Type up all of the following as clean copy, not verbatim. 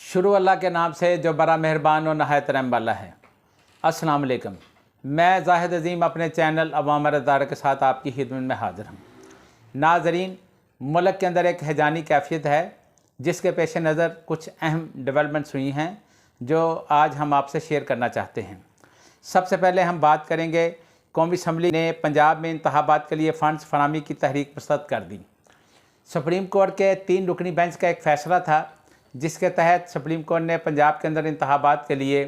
शुरू अल्लाह के नाम से जो बड़ा मेहरबान और नहायत रहम वाला है। अस्सलाम वालेकुम। मैं जाहिद अजीम अपने चैनल अवाम रज़ादार के साथ आपकी खिदमत में हाज़िर हूँ। नाज़रीन, मुल्क के अंदर एक हैजानी कैफियत है जिसके पेश नज़र कुछ अहम डेवलपमेंट्स हुई हैं जो आज हम आपसे शेयर करना चाहते हैं। सबसे पहले हम बात करेंगे, कौमी असम्बली ने पंजाब में इंतखाबात के लिए फ़ंड्स फराहमी की तहरीक मुस्तरद कर दी। सुप्रीम कोर्ट के 3 रुकनी बेंच का एक फ़ैसला था जिसके तहत सुप्रीम कोर्ट ने पंजाब के अंदर इंतखाबात के लिए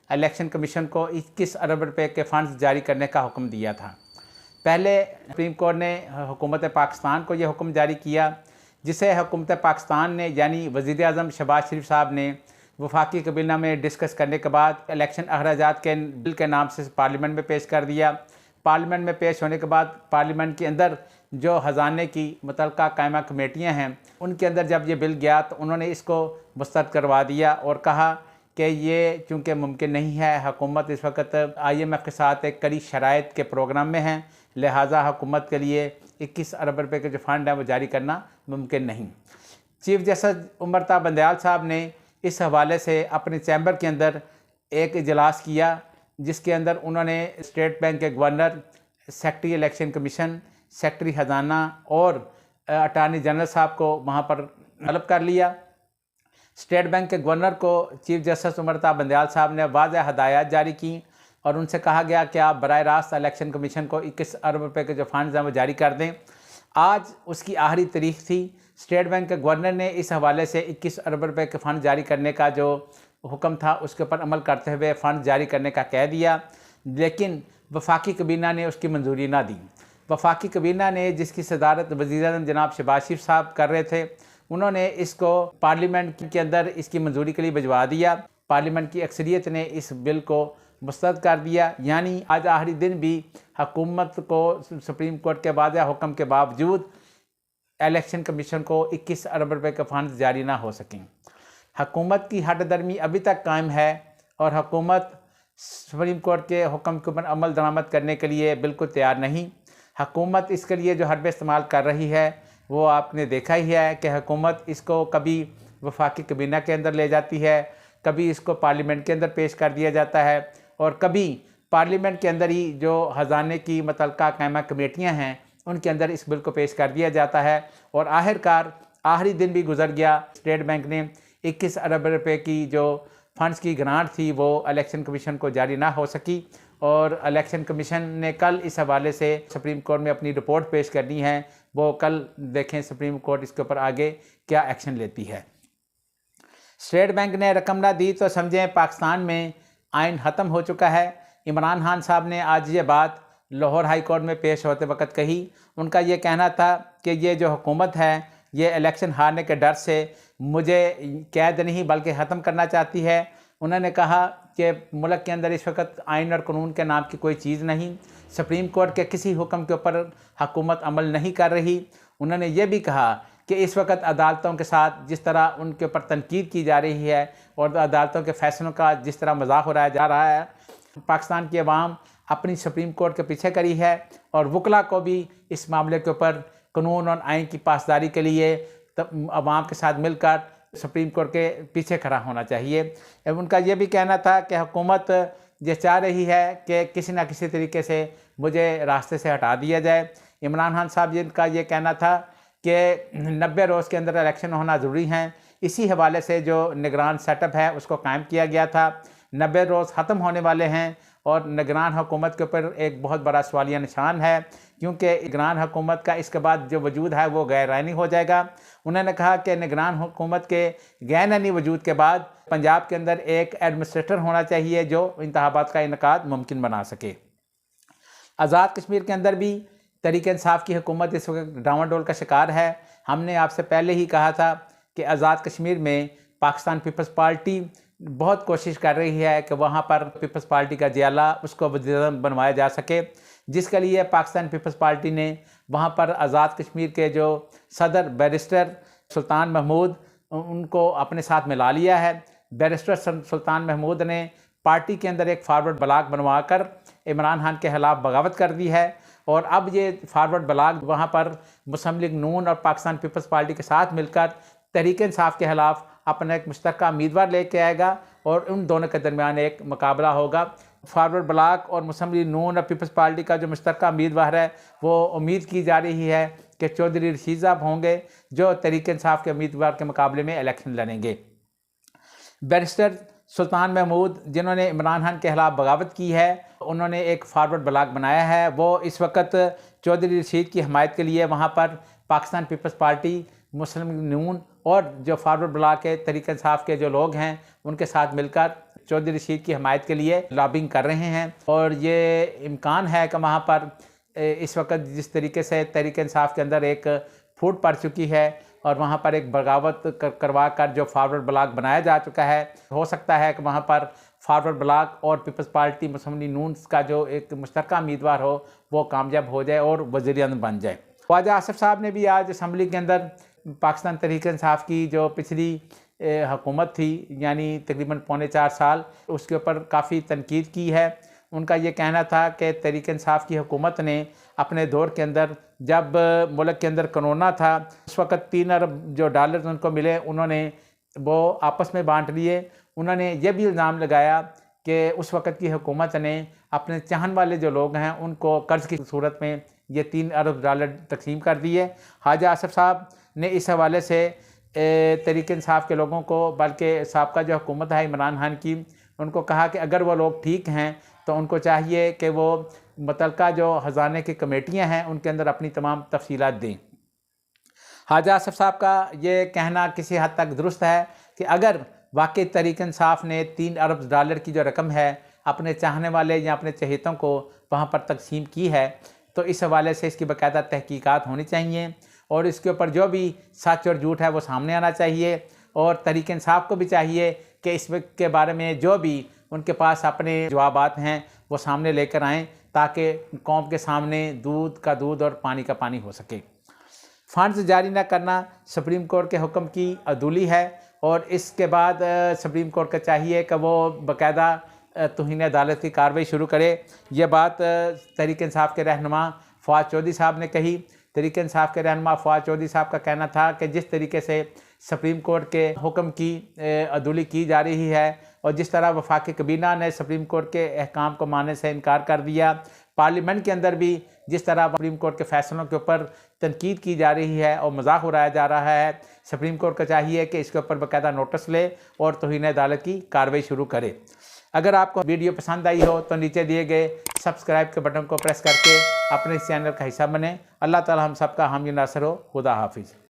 इलेक्शन कमीशन को 21 अरब रुपए के फ़ंड्स जारी करने का हुक्म दिया था। पहले सुप्रीम कोर्ट ने हुकूमत पाकिस्तान को यह हुक्म जारी किया, जिसे हुकूमत पाकिस्तान ने यानी वज़ीर आज़म शहबाज शरीफ साहब ने वफाकी काबीना में डिस्कस करने के बाद इलेक्शन अखराजात के बिल के नाम से पार्लियामेंट में पेश कर दिया। पार्लियामेंट में पेश होने के बाद पार्लियामेंट के अंदर जो ख़जाने की मुतल्लिका कायमा कमेटियाँ हैं उनके अंदर जब ये बिल गया तो उन्होंने इसको मुस्तरद करवा दिया और कहा कि ये चूँकि मुमकिन नहीं है, हुकूमत इस वक्त IMF के साथ एक कड़ी शराइत के प्रोग्राम में है, लिहाजा हुकूमत के लिए 21 अरब रुपए के जो फ़ंड हैं वो जारी करना मुमकिन नहीं। चीफ जस्टिस उमरता बंदयाल साहब ने इस हवाले से अपने चैम्बर के अंदर एक इजलास किया जिसके अंदर उन्होंने स्टेट बैंक के governor, secretary election commission, secretary ख़जाना और अटार्नी जनरल साहब को वहाँ पर तलब कर लिया। स्टेट बैंक के गवर्नर को चीफ जस्टिस उमरता बंदयाल साहब ने वाज़ेह हदायत जारी की और उनसे कहा गया कि आप बराह रास्त इलेक्शन कमीशन को 21 अरब रुपए के जो फंड्स हैं वो जारी कर दें। आज उसकी आखिरी तारीख थी। स्टेट बैंक के गवर्नर ने इस हवाले से 21 अरब रुपए के फ़ंड जारी करने का जो हुक्म था उसके ऊपर अमल करते हुए फ़ंड जारी करने का कह दिया, लेकिन वफाकी काबीना ने उसकी मंजूरी ना दी। वफाकी काबीना ने, जिसकी सदारत वज़ीर-ए-आज़म जनाब शहबाज शरीफ साहब कर रहे थे, उन्होंने इसको पार्लियामेंट के अंदर इसकी मंजूरी के लिए भिजवा दिया। पार्लियामेंट की अक्सरियत ने इस बिल को मुस्तरद कर दिया, यानी आज आखिरी दिन भी हुकूमत को सुप्रीम कोर्ट के वाज़ेह हुक्म के बावजूद इलेक्शन कमीशन को 21 अरब रुपए के फ़ंड जारी ना हो सकें। हुकूमत की हठधर्मी अभी तक कायम है और हुकूमत सुप्रीम कोर्ट के हुक्म के ऊपर अमल दरामद करने के लिए बिल्कुल तैयार नहीं। हुकूमत इसके लिए जो हरबे इस्तेमाल कर रही है वो आपने देखा ही है कि हुकूमत इसको कभी वफाकी काबीना के अंदर ले जाती है, कभी इसको पार्लियामेंट के अंदर पेश कर दिया जाता है और कभी पार्लियामेंट के अंदर ही जो ख़जाने की मुतल्लिका कायमा कमेटियाँ हैं उनके अंदर इस बिल को पेश कर दिया जाता है और आखिरकार आखिरी दिन भी गुजर गया। स्टेट बैंक ने 21 अरब रुपए की जो फ़ंड्स की ग्रांट थी वो इलेक्शन कमीशन को जारी ना हो सकी और इलेक्शन कमीशन ने कल इस हवाले से सुप्रीम कोर्ट में अपनी रिपोर्ट पेश करनी है। वो कल देखें सुप्रीम कोर्ट इसके ऊपर आगे क्या एक्शन लेती है। स्टेट बैंक ने रकम ना दी तो समझें पाकिस्तान में आइन ख़त्म हो चुका है। इमरान खान साहब ने आज ये बात लाहौर हाई कोर्ट में पेश होते वक्त कही। उनका ये कहना था कि ये जो हुकूमत है ये इलेक्शन हारने के डर से मुझे कैद नहीं बल्कि ख़त्म करना चाहती है। उन्होंने कहा कि मुल्क के अंदर इस वक्त आइन और कानून के नाम की कोई चीज़ नहीं, सुप्रीम कोर्ट के किसी हुक्म के ऊपर हुकूमत अमल नहीं कर रही। उन्होंने ये भी कहा कि इस वक्त अदालतों के साथ जिस तरह उनके ऊपर तनकीद की जा रही है और अदालतों के फैसलों का जिस तरह मजाक उड़ाया जा रहा है, पाकिस्तान की अवाम अपनी सुप्रीम कोर्ट के पीछे करी है और वकला को भी इस मामले के ऊपर कानून और आइन की पासदारी के लिए अवाम के साथ मिलकर सुप्रीम कोर्ट के पीछे खड़ा होना चाहिए। उनका ये भी कहना था कि हुकूमत ये चाह रही है कि किसी न किसी तरीके से मुझे रास्ते से हटा दिया जाए। इमरान खान साहब जिनका ये कहना था कि 90 रोज़ के अंदर इलेक्शन होना ज़रूरी हैं, इसी हवाले से जो निगरान सेटअप है उसको कायम किया गया था। 90 रोज़ ख़त्म होने वाले हैं और निगरान हुकूमत के ऊपर एक बहुत बड़ा सवालिया निशान है, क्योंकि निगरान हुकूमत का इसके बाद जो वजूद है वो गैर आइनी हो जाएगा। उन्होंने कहा कि निगरान हुकूमत के गैर आइनी वजूद के बाद पंजाब के अंदर एक एडमिनिस्ट्रेटर होना चाहिए जो इंतखाबात का इनेकाद मुमकिन बना सके। आज़ाद कश्मीर के अंदर भी तहरीक इंसाफ की हुकूमत इस वक्त डामाडोल का शिकार है। हमने आपसे पहले ही कहा था कि आज़ाद कश्मीर में पाकिस्तान पीपल्स पार्टी बहुत कोशिश कर रही है कि वहाँ पर पीपल्स पार्टी का जियाला उसको वज़ीर-ए-आज़म बनवाया जा सके, जिसके लिए पाकिस्तान पीपल्स पार्टी ने वहाँ पर आज़ाद कश्मीर के जो सदर बैरिस्टर सुल्तान महमूद उनको अपने साथ मिला लिया है। बैरिस्टर सुल्तान महमूद ने पार्टी के अंदर एक फारवर्ड ब्लॉक बनवा कर इमरान खान के खिलाफ बगावत कर दी है और अब ये फारवर्ड ब्लॉक वहाँ पर मुस्लिम लीग नून और पाकिस्तान पीपल्स पार्टी के साथ मिलकर तहरीक इंसाफ के खिलाफ अपना एक मुश्तरका उम्मीदवार लेके आएगा और उन दोनों के दरमियान एक मुकाबला होगा। फॉरवर्ड ब्लॉक और मुस्लिम लीग नून और पीपल्स पार्टी का जो मुश्तरका उम्मीदवार है वो उम्मीद की जा रही है कि चौधरी रशीद साहब होंगे जो तहरीक इंसाफ के उम्मीदवार के मुकाबले में इलेक्शन लड़ेंगे। बैरिस्टर सुल्तान महमूद जिन्होंने इमरान खान के खिलाफ बगावत की है, उन्होंने एक फॉरवर्ड ब्लॉक बनाया है। वो इस वक्त चौधरी रशीद की हमायत के लिए वहाँ पर पाकिस्तान पीपल्स पार्टी, मुस्लिम लीग नून और जो फॉरवर्ड ब्लॉक के तहरीक इंसाफ के जो लोग हैं उनके साथ मिलकर चौधरी रशीद की हमायत के लिए लॉबिंग कर रहे हैं। और ये इम्कान है कि वहाँ पर इस वक्त जिस तरीके से तहरीक इंसाफ के अंदर एक फूट पड़ चुकी है और वहाँ पर एक बगावत करवा कर जो फॉरवर्ड ब्लॉक बनाया जा चुका है, हो सकता है कि वहाँ पर फॉरवर्ड ब्लॉक और पीपल्स पार्टी मुस्लिम लीग नून का जो एक मुश्तरका उम्मीदवार हो वो कामयाब हो जाए और वज़ीर-ए-आज़म बन जाए। ख्वाजा आसिफ साहब ने भी आज असम्बली के अंदर पाकिस्तान तहरीक इंसाफ की जो पिछली हुकूमत थी यानी तकरीबन पौने 4 साल, उसके ऊपर काफ़ी तनकीद की है। उनका ये कहना था कि तहरीक इंसाफ की हुकूमत ने अपने दौर के अंदर जब मुल्क के अंदर कोरोना था उस वक़्त 3 अरब जो डॉलर उनको मिले उन्होंने वो आपस में बांट लिए। उन्होंने ये भी इल्ज़ाम लगाया कि उस वक़्त की हुकूमत ने अपने चाहन वाले जो लोग हैं उनको कर्ज़ की सूरत में ये 3 अरब डॉलर तकसीम कर दिए। ख्वाजा आसिफ साहब ने इस हवाले से तहरीक इंसाफ के लोगों को, बल्कि साबका जो हुकूमत है इमरान खान की, उनको कहा कि अगर वो लोग ठीक हैं तो उनको चाहिए कि वो मुतल्लिका जो ख़जाने की कमेटियाँ हैं उनके अंदर अपनी तमाम तफसीलात दें। ख्वाजा आसिफ साहब का ये कहना किसी हद तक दुरुस्त है कि अगर वाकई तहरीक इंसाफ ने 3 अरब डॉलर की जो रकम है अपने चाहने वाले या अपने चहेतों को वहाँ पर तकसीम की है तो इस हवाले से इसकी बाकायदा तहकीकात होनी चाहिए और इसके ऊपर जो भी सच और झूठ है वो सामने आना चाहिए। और तहरीक इंसाफ को भी चाहिए कि इसके बारे में जो भी उनके पास अपने जवाबात हैं वो सामने लेकर आएँ ताकि कौम के सामने दूध का दूध और पानी का पानी हो सके। फ़ंड्स जारी न करना सुप्रीम कोर्ट के हुक्म की अदूली है और इसके बाद सुप्रीम कोर्ट को चाहिए कि वो बाकायदा तौहीन अदालत की कार्रवाई शुरू करे। ये बात तहरीक इंसाफ के रहनुमा फवाद चौधरी साहब ने कही। तहरीक इंसाफ के रहनुमा फवाद चौधरी साहब का कहना था कि जिस तरीके से सुप्रीम कोर्ट के हुक्म की अदूली की जा रही है और जिस तरह वफाकी काबीना ने सुप्रीम कोर्ट के अहकाम को मानने से इनकार कर दिया, पार्लियामेंट के अंदर भी जिस तरह सुप्रीम कोर्ट के फ़ैसलों के ऊपर तनकीद की जा रही है और मजाक उड़ाया जा रहा है, सुप्रीम कोर्ट को चाहिए कि इसके ऊपर बाकायदा नोटिस ले और तौहीन अदालत की कार्रवाई शुरू करे। अगर आपको वीडियो पसंद आई हो तो नीचे दिए गए सब्सक्राइब के बटन को प्रेस करके अपने इस चैनल का हिस्सा बने। अल्लाह ताला हम सबका हामी नासर हो। खुदा हाफिज़।